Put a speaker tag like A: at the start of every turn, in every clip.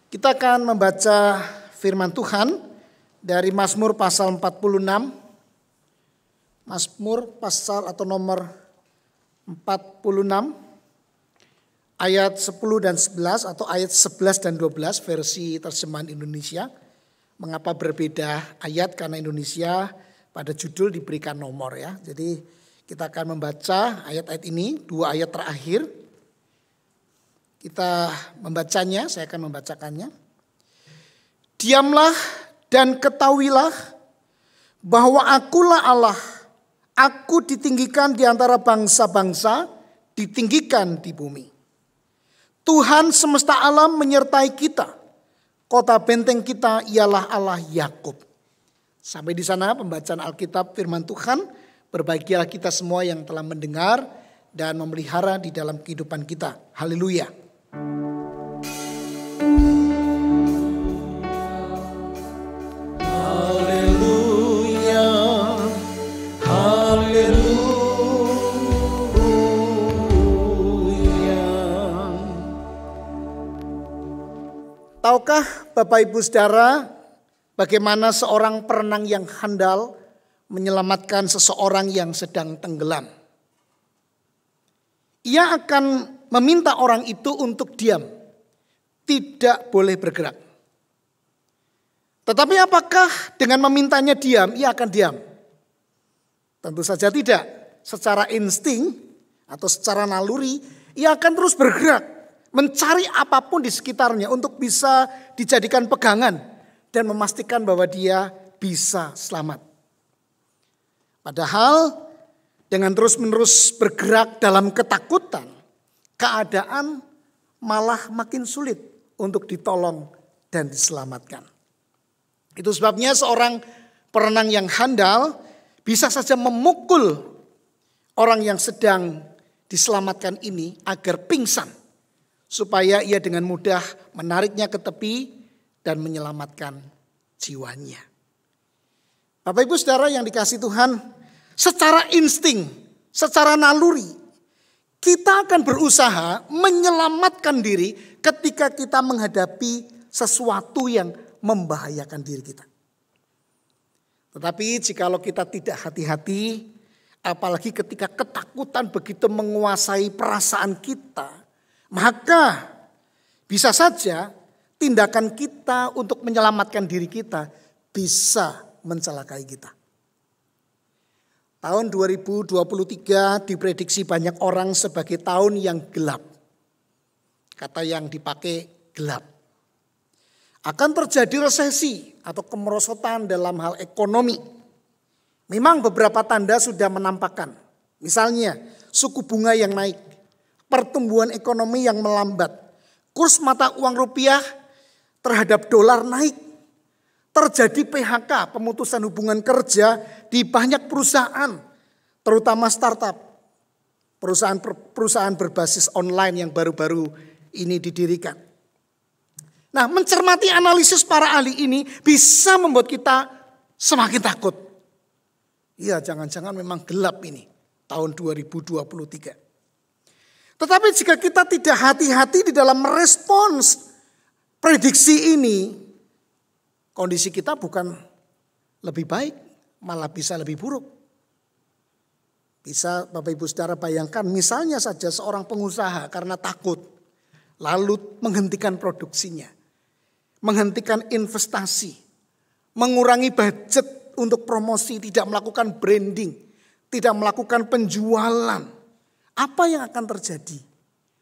A: Kita akan membaca firman Tuhan dari Mazmur pasal 46. Mazmur pasal atau nomor 46 ayat 10 dan 11 atau ayat 11 dan 12 versi terjemahan Indonesia. Mengapa berbeda ayat? Karena Indonesia pada judul diberikan nomor ya. Jadi kita akan membaca ayat-ayat ini, dua ayat terakhir. Kita membacanya, saya akan membacakannya. Diamlah dan ketahuilah bahwa akulah Allah. Aku ditinggikan di antara bangsa-bangsa, ditinggikan di bumi. Tuhan semesta alam menyertai kita. Kota benteng kita ialah Allah Yakub. Sampai di sana pembacaan Alkitab firman Tuhan. Berbahagialah kita semua yang telah mendengar dan memelihara di dalam kehidupan kita. Haleluya. Tahukah Bapak Ibu Saudara bagaimana seorang perenang yang handal menyelamatkan seseorang yang sedang tenggelam? Ia akan meminta orang itu untuk diam, tidak boleh bergerak. Tetapi apakah dengan memintanya diam, ia akan diam? Tentu saja tidak. Secara insting atau secara naluri, ia akan terus bergerak, mencari apapun di sekitarnya untuk bisa dijadikan pegangan dan memastikan bahwa dia bisa selamat. Padahal dengan terus-menerus bergerak dalam ketakutan, keadaan malah makin sulit untuk ditolong dan diselamatkan. Itu sebabnya seorang perenang yang handal bisa saja memukul orang yang sedang diselamatkan ini agar pingsan, supaya ia dengan mudah menariknya ke tepi dan menyelamatkan jiwanya. Bapak Ibu Saudara yang dikasihi Tuhan, secara insting, secara naluri, kita akan berusaha menyelamatkan diri ketika kita menghadapi sesuatu yang membahayakan diri kita. Tetapi jikalau kita tidak hati-hati, apalagi ketika ketakutan begitu menguasai perasaan kita, maka bisa saja tindakan kita untuk menyelamatkan diri kita bisa mencelakai kita. Tahun 2023 diprediksi banyak orang sebagai tahun yang gelap. Kata yang dipakai gelap. Akan terjadi resesi atau kemerosotan dalam hal ekonomi. Memang beberapa tanda sudah menampakkan. Misalnya suku bunga yang naik, pertumbuhan ekonomi yang melambat, kurs mata uang rupiah terhadap dolar naik, terjadi PHK, pemutusan hubungan kerja di banyak perusahaan, terutama startup, perusahaan berbasis online yang baru-baru ini didirikan. Nah, mencermati analisis para ahli ini bisa membuat kita semakin takut. Iya, jangan-jangan memang gelap ini tahun 2023. Tetapi jika kita tidak hati-hati di dalam merespons prediksi ini, kondisi kita bukan lebih baik, malah bisa lebih buruk. Bisa Bapak Ibu Saudara bayangkan, misalnya saja seorang pengusaha karena takut, lalu menghentikan produksinya, menghentikan investasi, mengurangi budget untuk promosi, tidak melakukan branding, tidak melakukan penjualan. Apa yang akan terjadi?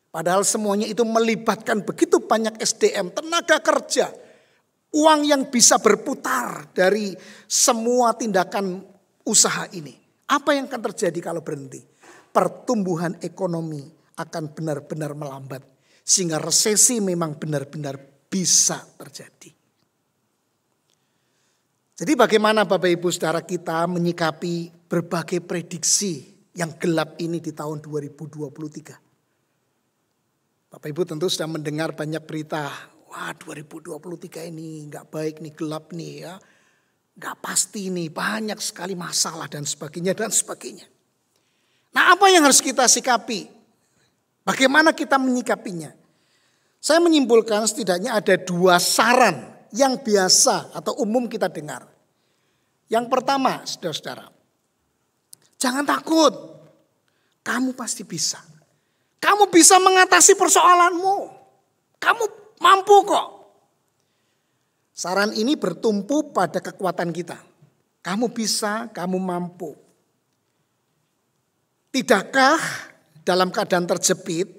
A: Padahal semuanya itu melibatkan begitu banyak SDM, tenaga kerja, uang yang bisa berputar dari semua tindakan usaha ini. Apa yang akan terjadi kalau berhenti? Pertumbuhan ekonomi akan benar-benar melambat. Sehingga resesi memang benar-benar bisa terjadi. Jadi bagaimana Bapak Ibu Saudara kita menyikapi berbagai prediksi yang gelap ini di tahun 2023? Bapak Ibu tentu sudah mendengar banyak berita. Wah, 2023 ini nggak baik nih, gelap nih ya. Nggak pasti nih, banyak sekali masalah dan sebagainya dan sebagainya. Nah, apa yang harus kita sikapi? Bagaimana kita menyikapinya? Saya menyimpulkan setidaknya ada 2 saran yang biasa atau umum kita dengar. Yang pertama, saudara-saudara, jangan takut. Kamu pasti bisa. Kamu bisa mengatasi persoalanmu. Kamu mampu kok. Saran ini bertumpu pada kekuatan kita. Kamu bisa, kamu mampu. Tidakkah dalam keadaan terjepit,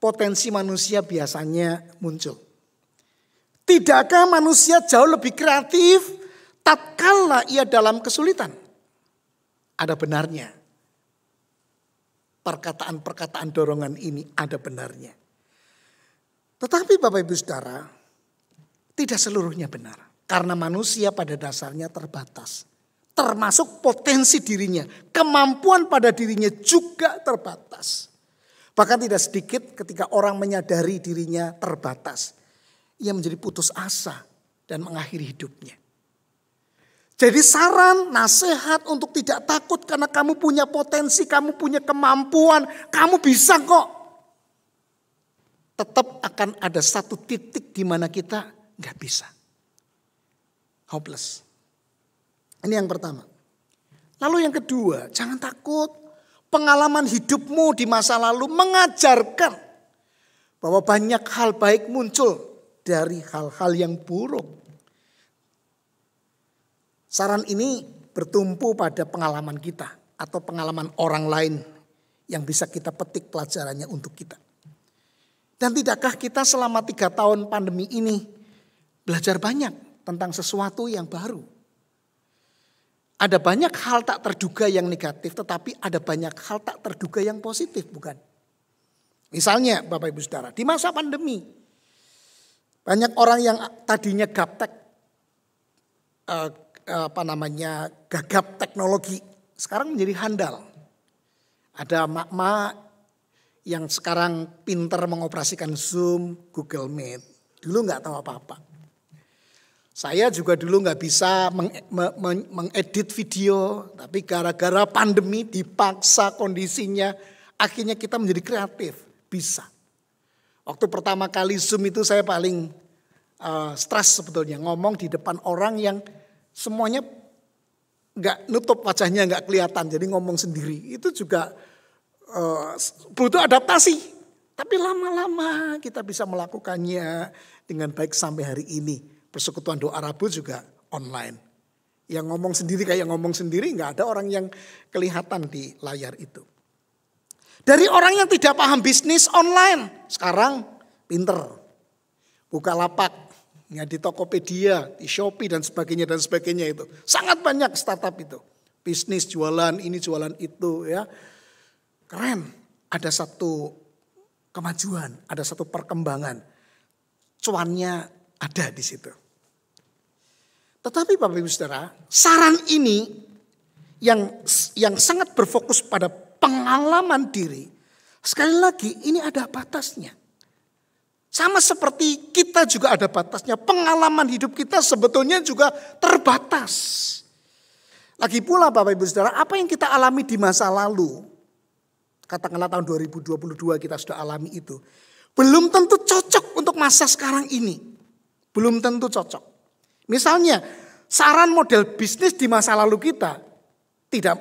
A: potensi manusia biasanya muncul? Tidakkah manusia jauh lebih kreatif tatkala ia dalam kesulitan? Ada benarnya. Perkataan-perkataan dorongan ini ada benarnya. Tetapi Bapak Ibu Saudara, tidak seluruhnya benar. Karena manusia pada dasarnya terbatas. Termasuk potensi dirinya. Kemampuan pada dirinya juga terbatas. Bahkan tidak sedikit ketika orang menyadari dirinya terbatas. Ia menjadi putus asa dan mengakhiri hidupnya. Jadi saran, nasihat untuk tidak takut karena kamu punya potensi, kamu punya kemampuan, kamu bisa kok. Tetap akan ada satu titik di mana kita nggak bisa. Hopeless. Ini yang pertama. Lalu yang kedua, jangan takut. Pengalaman hidupmu di masa lalu mengajarkan bahwa banyak hal baik muncul dari hal-hal yang buruk. Saran ini bertumpu pada pengalaman kita atau pengalaman orang lain yang bisa kita petik pelajarannya untuk kita. Dan tidakkah kita selama 3 tahun pandemi ini belajar banyak tentang sesuatu yang baru? Ada banyak hal tak terduga yang negatif, tetapi ada banyak hal tak terduga yang positif, bukan? Misalnya Bapak Ibu Saudara, di masa pandemi, banyak orang yang tadinya gaptek, gagap teknologi, sekarang menjadi handal. Ada mak-mak yang sekarang pinter mengoperasikan Zoom, Google Meet. Dulu nggak tahu apa-apa. Saya juga dulu nggak bisa mengedit video, tapi gara-gara pandemi dipaksa kondisinya, akhirnya kita menjadi kreatif, bisa. Waktu pertama kali Zoom itu saya paling stres sebetulnya, ngomong di depan orang yang semuanya nggak nutup wajahnya, nggak kelihatan, jadi ngomong sendiri. Itu juga butuh adaptasi, tapi lama-lama kita bisa melakukannya dengan baik sampai hari ini. Persekutuan doa Rabu juga online. Yang ngomong sendiri kayak ngomong sendiri, nggak ada orang yang kelihatan di layar itu. Dari orang yang tidak paham bisnis online, sekarang pinter. Bukalapak, ya di Tokopedia, di Shopee dan sebagainya itu. Sangat banyak startup itu. Bisnis jualan ini jualan itu ya. Keren, ada satu kemajuan, ada satu perkembangan. Cuannya ada di situ. Tetapi Bapak Ibu Saudara, saran ini yang sangat berfokus pada pengalaman diri. Sekali lagi ini ada batasnya. Sama seperti kita juga ada batasnya. Pengalaman hidup kita sebetulnya juga terbatas. Lagi pula Bapak Ibu Saudara, apa yang kita alami di masa lalu, katakanlah tahun 2022 kita sudah alami itu, belum tentu cocok untuk masa sekarang ini. Belum tentu cocok. Misalnya saran model bisnis di masa lalu kita tidak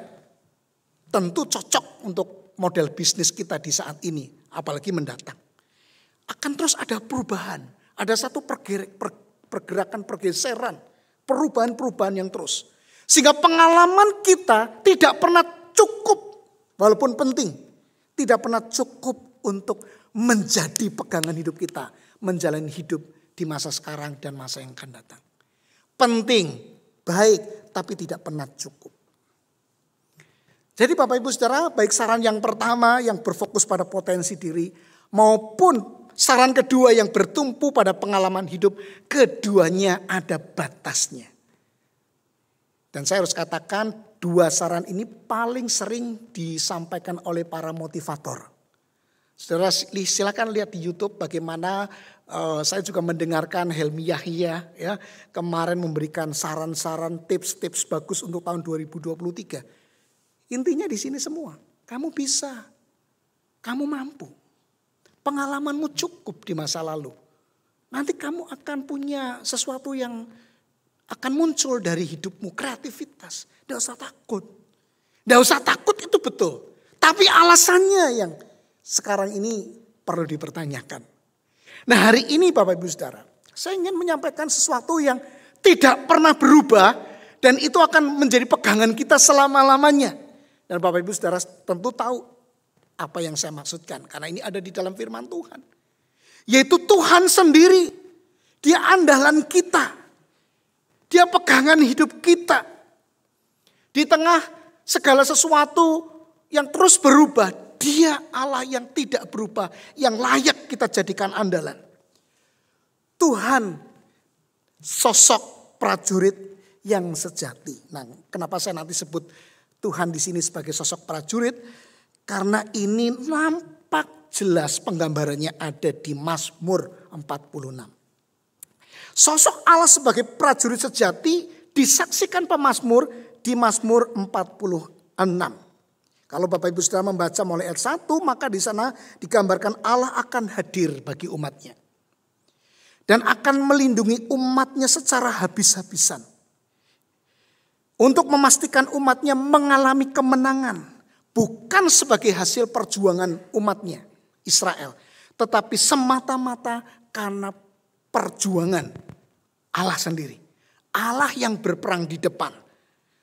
A: tentu cocok untuk model bisnis kita di saat ini. Apalagi mendatang. Akan terus ada perubahan. Ada satu pergerakan, pergeseran. Perubahan-perubahan yang terus. Sehingga pengalaman kita tidak pernah cukup. Walaupun penting. Tidak pernah cukup untuk menjadi pegangan hidup kita. Menjalani hidup di masa sekarang dan masa yang akan datang. Penting, baik, tapi tidak pernah cukup. Jadi Bapak Ibu Saudara, baik saran yang pertama yang berfokus pada potensi diri, maupun saran kedua yang bertumpu pada pengalaman hidup, keduanya ada batasnya. Dan saya harus katakan 2 saran ini paling sering disampaikan oleh para motivator. Saudara silakan lihat di YouTube bagaimana saya juga mendengarkan Helmi Yahya ya, kemarin memberikan saran-saran tips-tips bagus untuk tahun 2023. Intinya di sini semua, kamu bisa, kamu mampu. Pengalamanmu cukup di masa lalu. Nanti kamu akan punya sesuatu yang akan muncul dari hidupmu, kreativitas. Tidak usah takut. Tidak usah takut itu betul. Tapi alasannya yang sekarang ini perlu dipertanyakan. Nah hari ini Bapak Ibu Saudara, saya ingin menyampaikan sesuatu yang tidak pernah berubah dan itu akan menjadi pegangan kita selama-lamanya. Dan Bapak Ibu Saudara tentu tahu apa yang saya maksudkan. Karena ini ada di dalam firman Tuhan. Yaitu Tuhan sendiri. Dia andalan kita. Dia pegangan hidup kita. Di tengah segala sesuatu yang terus berubah. Dia Allah yang tidak berubah. Yang layak kita jadikan andalan. Tuhan sosok prajurit yang sejati. Nah, kenapa saya nanti sebut Tuhan di sini sebagai sosok prajurit? Karena ini nampak jelas penggambarannya ada di Mazmur 46. Sosok Allah sebagai prajurit sejati disaksikan pemazmur di Mazmur 46. Kalau Bapak Ibu Saudara membaca mulai ayat 1, maka di sana digambarkan Allah akan hadir bagi umatnya. Dan akan melindungi umatnya secara habis-habisan. Untuk memastikan umatnya mengalami kemenangan. Bukan sebagai hasil perjuangan umatnya Israel. Tetapi semata-mata karena perjuangan Allah sendiri. Allah yang berperang di depan.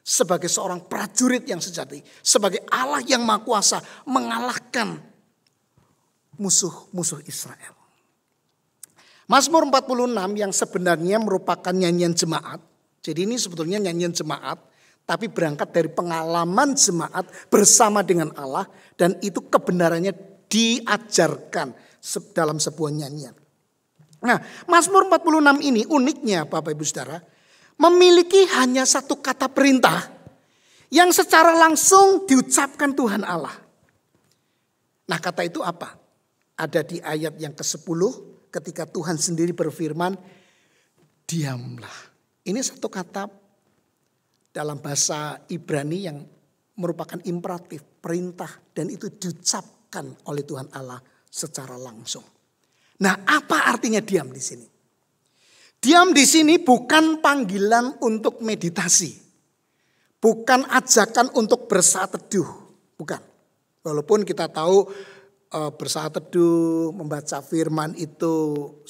A: Sebagai seorang prajurit yang sejati. Sebagai Allah yang maha kuasa mengalahkan musuh-musuh Israel. Mazmur 46 yang sebenarnya merupakan nyanyian jemaat. Jadi ini sebetulnya nyanyian jemaat. Tapi berangkat dari pengalaman jemaat bersama dengan Allah. Dan itu kebenarannya diajarkan dalam sebuah nyanyian. Nah, Mazmur 46 ini uniknya Bapak Ibu Saudara. Memiliki hanya satu kata perintah. Yang secara langsung diucapkan Tuhan Allah. Nah kata itu apa? Ada di ayat yang ke-10 ketika Tuhan sendiri berfirman. Diamlah. Ini satu kata dalam bahasa Ibrani yang merupakan imperatif, perintah, dan itu diucapkan oleh Tuhan Allah secara langsung. Nah, apa artinya diam di sini? Diam di sini bukan panggilan untuk meditasi, bukan ajakan untuk bersaat teduh, bukan. Walaupun kita tahu bersaat teduh, membaca firman itu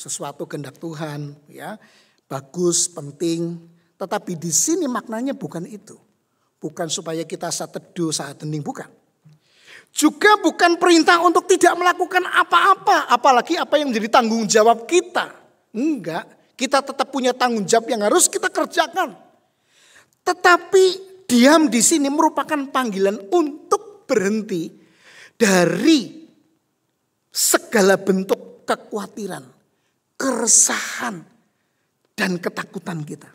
A: sesuatu kehendak Tuhan, ya, bagus, penting. Tetapi di sini maknanya bukan itu. Bukan supaya kita saat teduh, saat hening, bukan. Juga bukan perintah untuk tidak melakukan apa-apa. Apalagi apa yang menjadi tanggung jawab kita. Enggak, kita tetap punya tanggung jawab yang harus kita kerjakan. Tetapi diam di sini merupakan panggilan untuk berhenti dari segala bentuk kekhawatiran, keresahan, dan ketakutan kita.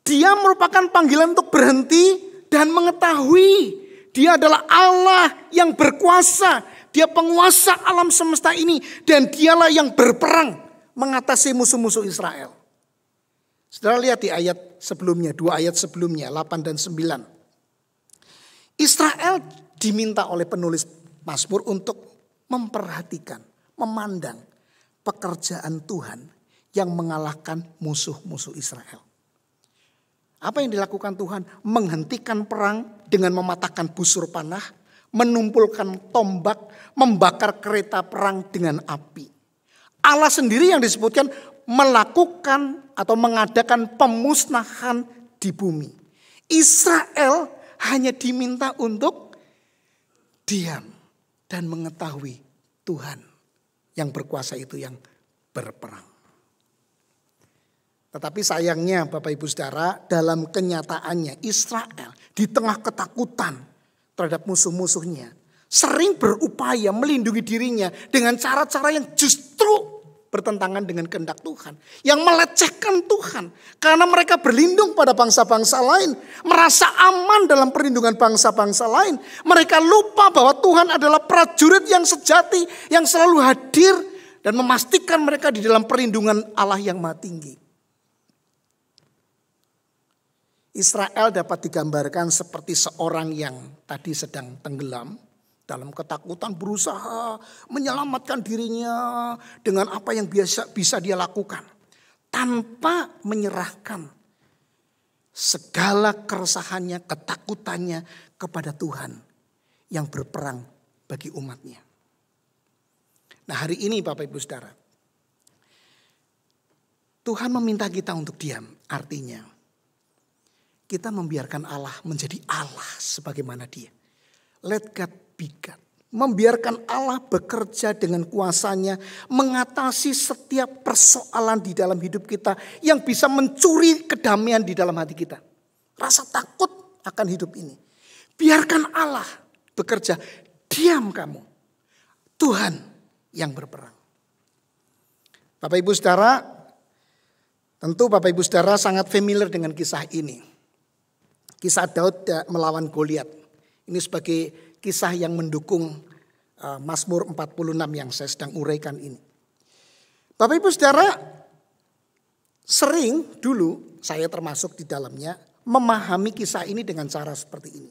A: Dia merupakan panggilan untuk berhenti dan mengetahui dia adalah Allah yang berkuasa. Dia penguasa alam semesta ini dan dialah yang berperang mengatasi musuh-musuh Israel. Saudara lihat di ayat sebelumnya, 2 ayat sebelumnya, 8 dan 9. Israel diminta oleh penulis Mazmur untuk memperhatikan, memandang pekerjaan Tuhan yang mengalahkan musuh-musuh Israel. Apa yang dilakukan Tuhan? Menghentikan perang dengan mematahkan busur panah, menumpulkan tombak, membakar kereta perang dengan api. Allah sendiri yang disebutkan melakukan atau mengadakan pemusnahan di bumi. Israel hanya diminta untuk diam dan mengetahui Tuhan yang berkuasa itu yang berperang. Tetapi sayangnya Bapak Ibu Saudara, dalam kenyataannya Israel di tengah ketakutan terhadap musuh-musuhnya sering berupaya melindungi dirinya dengan cara-cara yang justru bertentangan dengan kehendak Tuhan. Yang melecehkan Tuhan. Karena mereka berlindung pada bangsa-bangsa lain. Merasa aman dalam perlindungan bangsa-bangsa lain. Mereka lupa bahwa Tuhan adalah prajurit yang sejati. Yang selalu hadir dan memastikan mereka di dalam perlindungan Allah yang Maha Tinggi. Israel dapat digambarkan seperti seorang yang tadi sedang tenggelam dalam ketakutan berusaha menyelamatkan dirinya dengan apa yang bisa dia lakukan. Tanpa menyerahkan segala keresahannya, ketakutannya kepada Tuhan yang berperang bagi umatnya. Nah, hari ini Bapak Ibu Saudara, Tuhan meminta kita untuk diam. Artinya kita membiarkan Allah menjadi Allah sebagaimana Dia. Let God be God. Membiarkan Allah bekerja dengan kuasanya, mengatasi setiap persoalan di dalam hidup kita yang bisa mencuri kedamaian di dalam hati kita. Rasa takut akan hidup ini. Biarkan Allah bekerja. Diam kamu. Tuhan yang berperang. Bapak Ibu Saudara, tentu Bapak Ibu Saudara sangat familiar dengan kisah ini. Kisah Daud melawan Goliat. Ini sebagai kisah yang mendukung Mazmur 46 yang saya sedang uraikan ini. Bapak Ibu Saudara, sering dulu saya termasuk di dalamnya memahami kisah ini dengan cara seperti ini.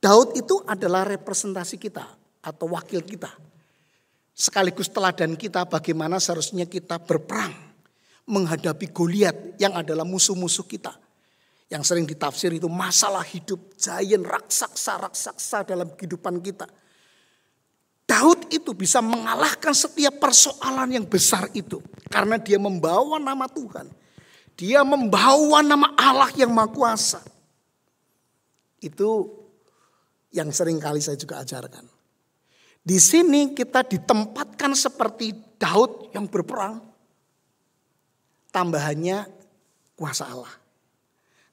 A: Daud itu adalah representasi kita atau wakil kita. Sekaligus teladan kita bagaimana seharusnya kita berperang menghadapi Goliat yang adalah musuh-musuh kita. Yang sering ditafsir itu masalah hidup, giant, raksasa dalam kehidupan kita. Daud itu bisa mengalahkan setiap persoalan yang besar itu. Karena dia membawa nama Tuhan. Dia membawa nama Allah yang Maha Kuasa. Itu yang sering kali saya juga ajarkan. Di sini kita ditempatkan seperti Daud yang berperang. Tambahannya kuasa Allah.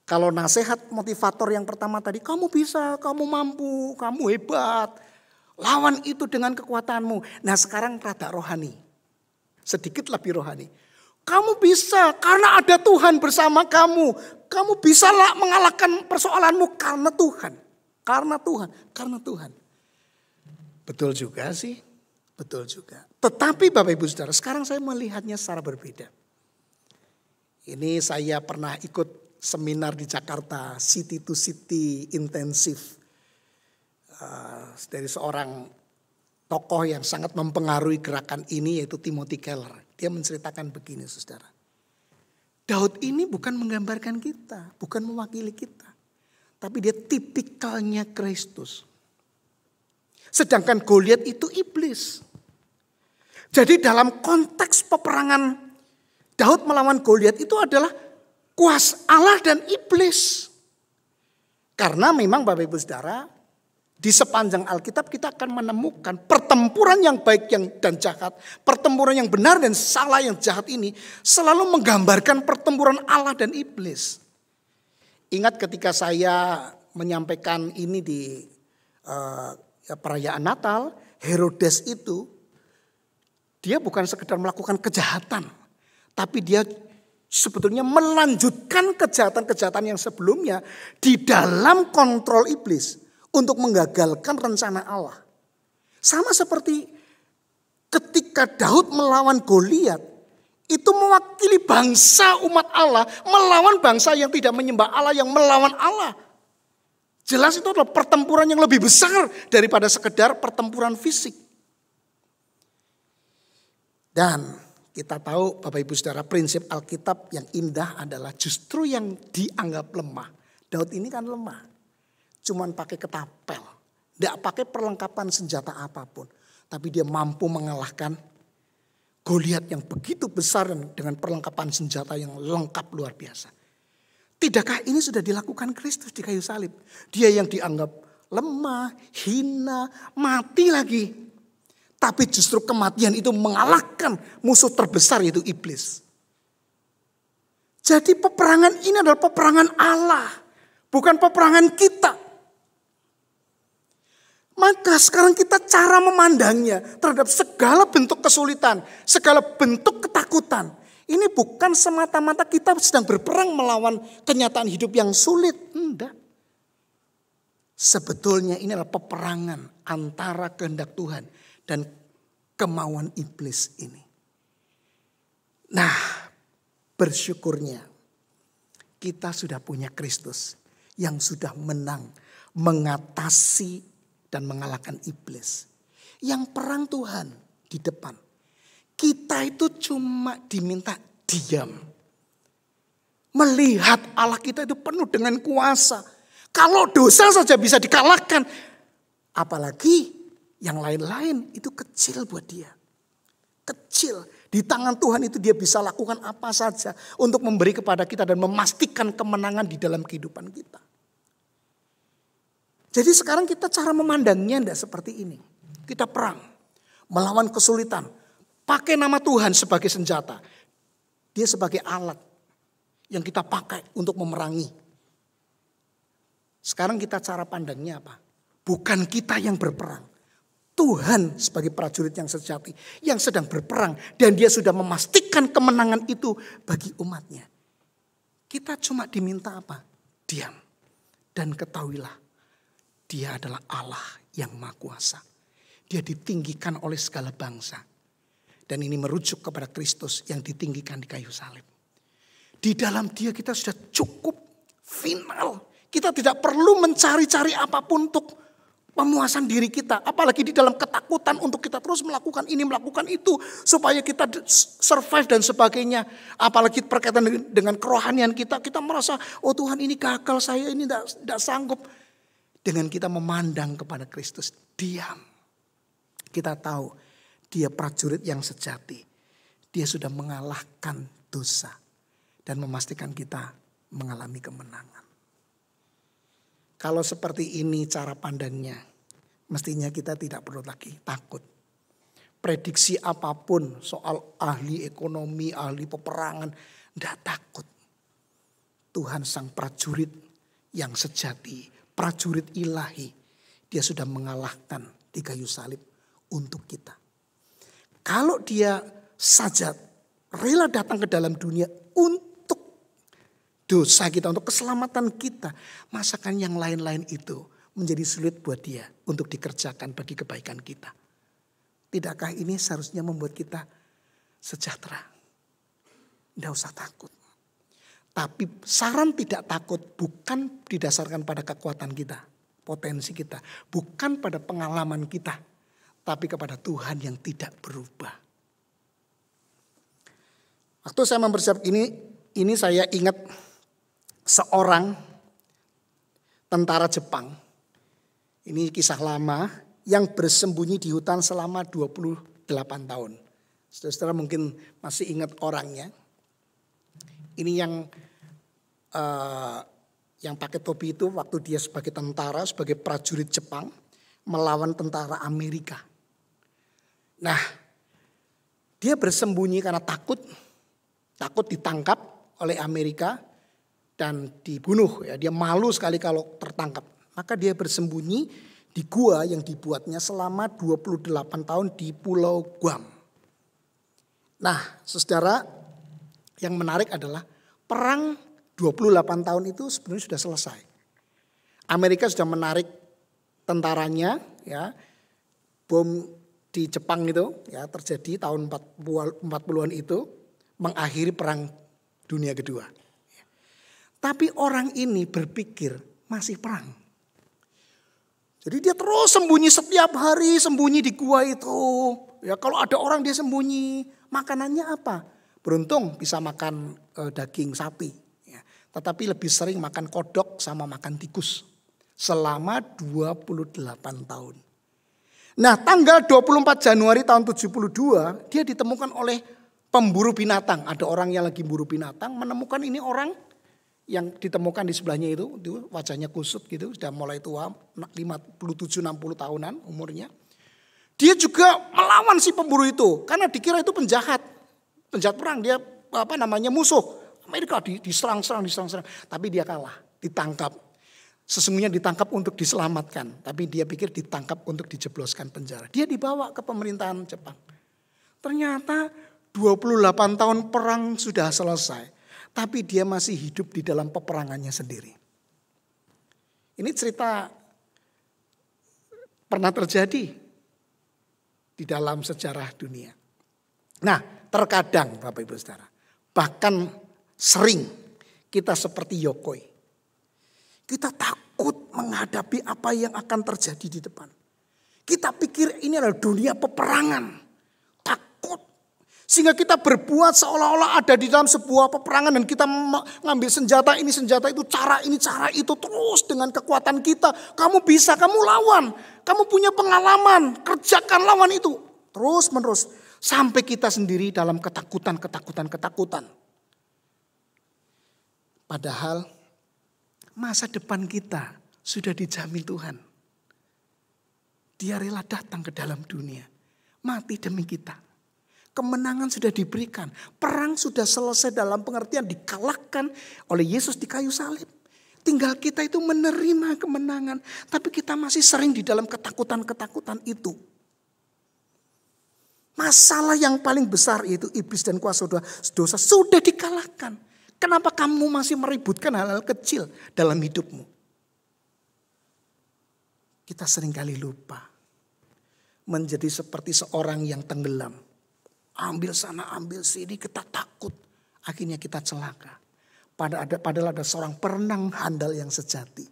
A: Kalau nasihat motivator yang pertama tadi, kamu bisa, kamu mampu, kamu hebat. Lawan itu dengan kekuatanmu. Nah sekarang rada rohani. Sedikit lebih rohani. Kamu bisa karena ada Tuhan bersama kamu. Kamu bisa mengalahkan persoalanmu karena Tuhan. Karena Tuhan, karena Tuhan. Betul juga sih, betul juga. Tetapi Bapak Ibu Saudara, sekarang saya melihatnya secara berbeda. Ini saya pernah ikut seminar di Jakarta, City to City intensif. Dari seorang tokoh yang sangat mempengaruhi gerakan ini yaitu Timothy Keller. Dia menceritakan begini saudara. Daud ini bukan menggambarkan kita, bukan mewakili kita. Tapi dia tipikalnya Kristus. Sedangkan Goliat itu iblis. Jadi dalam konteks peperangan Daud melawan Goliat itu adalah kuasa Allah dan iblis. Karena memang Bapak Ibu Saudara, di sepanjang Alkitab kita akan menemukan pertempuran yang baik dan jahat. Pertempuran yang benar dan salah yang jahat ini selalu menggambarkan pertempuran Allah dan iblis. Ingat ketika saya menyampaikan ini di perayaan Natal, Herodes itu dia bukan sekedar melakukan kejahatan. Tapi dia sebetulnya melanjutkan kejahatan-kejahatan yang sebelumnya di dalam kontrol iblis untuk menggagalkan rencana Allah. Sama seperti ketika Daud melawan Goliat, itu mewakili bangsa umat Allah melawan bangsa yang tidak menyembah Allah, yang melawan Allah. Jelas itu adalah pertempuran yang lebih besar daripada sekedar pertempuran fisik. Dan kita tahu Bapak Ibu Saudara, prinsip Alkitab yang indah adalah justru yang dianggap lemah. Daud ini kan lemah. Cuman pakai ketapel. Tidak pakai perlengkapan senjata apapun. Tapi dia mampu mengalahkan Goliat yang begitu besar dengan perlengkapan senjata yang lengkap luar biasa. Tidakkah ini sudah dilakukan Kristus di kayu salib? Dia yang dianggap lemah, hina, mati lagi. Tapi justru kematian itu mengalahkan musuh terbesar yaitu iblis. Jadi peperangan ini adalah peperangan Allah. Bukan peperangan kita. Maka sekarang kita cara memandangnya terhadap segala bentuk kesulitan. Segala bentuk ketakutan. Ini bukan semata-mata kita sedang berperang melawan kenyataan hidup yang sulit. Enggak. Sebetulnya ini adalah peperangan antara kehendak Tuhan dan kemauan iblis ini. Nah, bersyukurnya kita sudah punya Kristus yang sudah menang mengatasi dan mengalahkan iblis. Yang perang Tuhan di depan. Kita itu cuma diminta diam. Melihat Allah kita itu penuh dengan kuasa. Kalau dosa saja bisa dikalahkan. Apalagi yang lain-lain itu kecil buat dia. Kecil. Di tangan Tuhan itu dia bisa lakukan apa saja. Untuk memberi kepada kita dan memastikan kemenangan di dalam kehidupan kita. Jadi sekarang kita cara memandangnya tidak seperti ini. Kita perang. Melawan kesulitan. Pakai nama Tuhan sebagai senjata. Dia sebagai alat yang kita pakai untuk memerangi. Sekarang kita cara pandangnya apa? Bukan kita yang berperang. Tuhan sebagai prajurit yang sejati. Yang sedang berperang. Dan dia sudah memastikan kemenangan itu bagi umatnya. Kita cuma diminta apa? Diam. Dan ketahuilah. Dia adalah Allah yang Maha Kuasa. Dia ditinggikan oleh segala bangsa. Dan ini merujuk kepada Kristus yang ditinggikan di kayu salib. Di dalam dia kita sudah cukup final. Kita tidak perlu mencari-cari apapun untuk pemuasan diri kita. Apalagi di dalam ketakutan untuk kita terus melakukan ini, melakukan itu. Supaya kita survive dan sebagainya. Apalagi berkaitan dengan kerohanian kita. Kita merasa, oh Tuhan ini gagal, saya ini tidak sanggup. Dengan kita memandang kepada Kristus, diam. Kita tahu dia prajurit yang sejati. Dia sudah mengalahkan dosa. Dan memastikan kita mengalami kemenangan. Kalau seperti ini cara pandangnya, mestinya kita tidak perlu lagi takut. Prediksi apapun soal ahli ekonomi, ahli peperangan, tidak takut. Tuhan sang prajurit yang sejati, prajurit ilahi, dia sudah mengalahkan di kayu salib untuk kita. Kalau dia saja rela datang ke dalam dunia untuk dosa kita, untuk keselamatan kita, masakan yang lain-lain itu menjadi sulit buat dia untuk dikerjakan bagi kebaikan kita. Tidakkah ini seharusnya membuat kita sejahtera? Tidak usah takut. Tapi saran tidak takut bukan didasarkan pada kekuatan kita, potensi kita, bukan pada pengalaman kita, tapi kepada Tuhan yang tidak berubah. Waktu saya mempersiapkan ini saya ingat seorang tentara Jepang. Ini kisah lama yang bersembunyi di hutan selama 28 tahun. Saudara mungkin masih ingat orangnya. Ini yang pakai topi itu waktu dia sebagai tentara, sebagai prajurit Jepang melawan tentara Amerika. Nah, dia bersembunyi karena takut ditangkap oleh Amerika dan dibunuh. Ya, dia malu sekali kalau tertangkap. Maka dia bersembunyi di gua yang dibuatnya selama 28 tahun di Pulau Guam. Nah, saudara, yang menarik adalah perang 28 tahun itu sebenarnya sudah selesai. Amerika sudah menarik tentaranya, ya. Bom di Jepang itu ya terjadi tahun 40-an itu mengakhiri perang dunia kedua. Tapi orang ini berpikir masih perang. Jadi dia terus sembunyi setiap hari, sembunyi di gua itu. Ya kalau ada orang dia sembunyi, makanannya apa? Beruntung bisa makan daging sapi. Ya. Tetapi lebih sering makan kodok sama makan tikus. Selama 28 tahun. Nah tanggal 24 Januari tahun 72 dia ditemukan oleh pemburu binatang. Ada orang yang lagi buru binatang menemukan ini orang yang ditemukan di sebelahnya itu wajahnya kusut gitu. Sudah mulai tua 57-60 tahunan umurnya. Dia juga melawan si pemburu itu karena dikira itu penjahat perang, dia musuh. Amerika diserang. Tapi dia kalah, ditangkap. Sesungguhnya ditangkap untuk diselamatkan. Tapi dia pikir ditangkap untuk dijebloskan penjara. Dia dibawa ke pemerintahan Jepang. Ternyata 28 tahun perang sudah selesai. Tapi dia masih hidup di dalam peperangannya sendiri. Ini cerita pernah terjadi di dalam sejarah dunia. Nah, terkadang Bapak Ibu Saudara, bahkan sering kita seperti Yokoi. Kita takut menghadapi apa yang akan terjadi di depan. Kita pikir ini adalah dunia peperangan. Takut. Sehingga kita berbuat seolah-olah ada di dalam sebuah peperangan. Dan kita mengambil senjata ini, senjata itu, cara ini, cara itu. Terus dengan kekuatan kita. Kamu bisa, kamu lawan. Kamu punya pengalaman. Kerjakan lawan itu. Terus menerus. Sampai kita sendiri dalam ketakutan. Padahal masa depan kita sudah dijamin Tuhan. Dia rela datang ke dalam dunia. Mati demi kita. Kemenangan sudah diberikan. Perang sudah selesai dalam pengertian dikalahkan oleh Yesus di kayu salib. Tinggal kita itu menerima kemenangan. Tapi kita masih sering di dalam ketakutan itu. Masalah yang paling besar yaitu iblis dan kuasa dosa sudah dikalahkan. Kenapa kamu masih meributkan hal-hal kecil dalam hidupmu? Kita seringkali lupa menjadi seperti seorang yang tenggelam. Ambil sana, ambil sini, kita takut. Akhirnya kita celaka. Padahal ada seorang perenang handal yang sejati.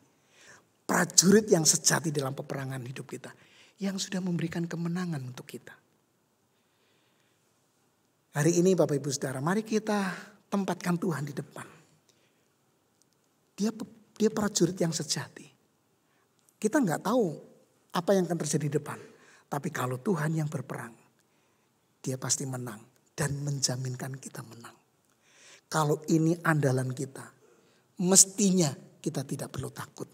A: Prajurit yang sejati dalam peperangan hidup kita. Yang sudah memberikan kemenangan untuk kita. Hari ini Bapak Ibu Saudara, mari kita tempatkan Tuhan di depan. Dia prajurit yang sejati. Kita nggak tahu apa yang akan terjadi di depan. Tapi kalau Tuhan yang berperang, dia pasti menang dan menjaminkan kita menang. Kalau ini andalan kita, mestinya kita tidak perlu takut,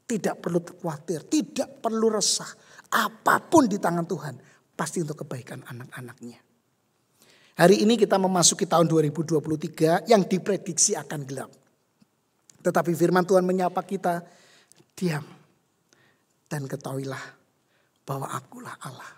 A: tidak perlu khawatir, tidak perlu resah. Apapun di tangan Tuhan, pasti untuk kebaikan anak-anaknya. Hari ini kita memasuki tahun 2023 yang diprediksi akan gelap. Tetapi firman Tuhan menyapa kita, diam dan ketahuilah bahwa akulah Allah.